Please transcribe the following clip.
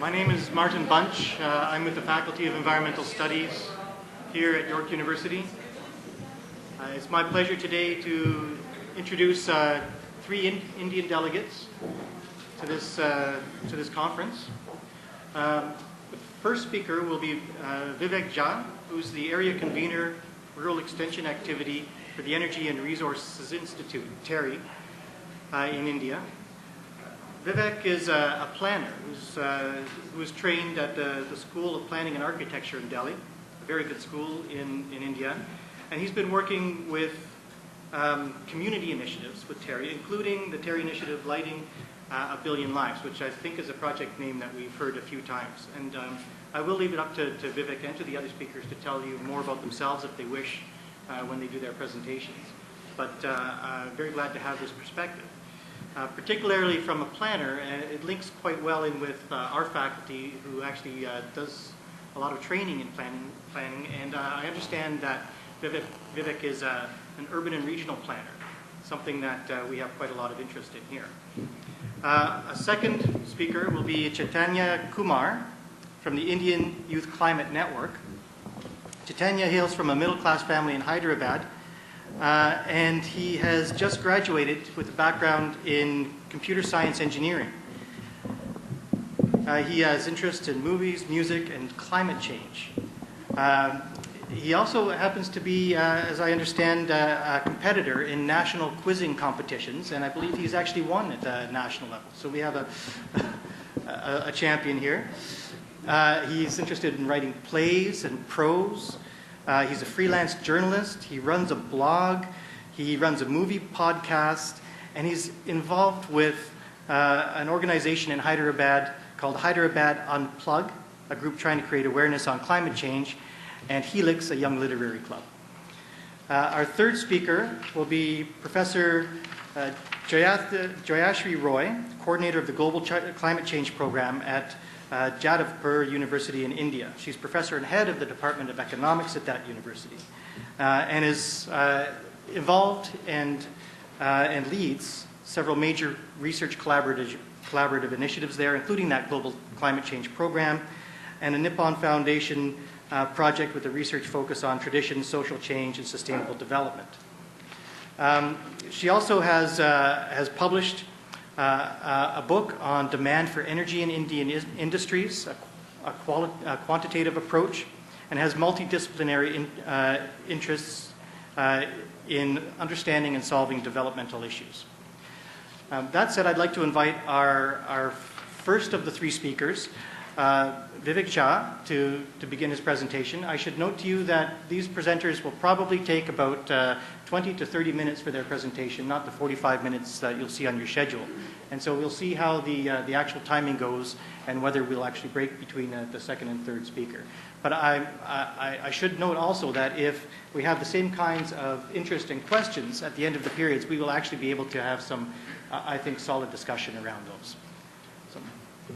My name is Martin Bunch. I'm with the Faculty of Environmental Studies here at York University. It's my pleasure today to introduce three Indian delegates to this conference. The first speaker will be Vivek Jha, who's the area convener, Rural Extension Activity for the Energy and Resources Institute, TERI, in India. Vivek is a planner who was trained at the School of Planning and Architecture in Delhi, a very good school in India. And he's been working with community initiatives with TERI, including the TERI initiative Lighting a Billion Lives, which I think is a project name that we've heard a few times. And I will leave it up to Vivek and to the other speakers to tell you more about themselves if they wish when they do their presentations. But I'm very glad to have this perspective. Particularly from a planner, it links quite well in with our faculty who actually does a lot of training in planning, and I understand that Vivek is an urban and regional planner, something that we have quite a lot of interest in here. A second speaker will be Chaitanya Kumar from the Indian Youth Climate Network. Chaitanya hails from a middle-class family in Hyderabad, and he has just graduated with a background in computer science engineering. He has interest in movies, music, and climate change. He also happens to be, as I understand, a competitor in national quizzing competitions, and I believe he's actually won at the national level. So we have a champion here. He's interested in writing plays and prose. He's a freelance journalist. He runs a blog. He runs a movie podcast. And he's involved with an organization in Hyderabad called Hyderabad Unplug, a group trying to create awareness on climate change, and Helix, a young literary club. Our third speaker will be Professor Jayashree Roy, coordinator of the Global Climate Change Program at Jadavpur University in India. She's professor and head of the Department of Economics at that university, and is involved and leads several major research collaborative initiatives there, including that Global Climate Change Program and a Nippon Foundation project with a research focus on tradition, social change, and sustainable development. She also has published a book on demand for energy in Indian industries, a quantitative approach, and has multidisciplinary interests in understanding and solving developmental issues. That said, I'd like to invite our first of the three speakers, Vivek Jha, to begin his presentation. I should note to you that these presenters will probably take about 20 to 30 minutes for their presentation, not the 45 minutes that you'll see on your schedule. And so we'll see how the actual timing goes and whether we'll actually break between the second and third speaker. But I should note also that if we have the same kinds of interest and questions at the end of the periods, we will actually be able to have some, I think, solid discussion around those.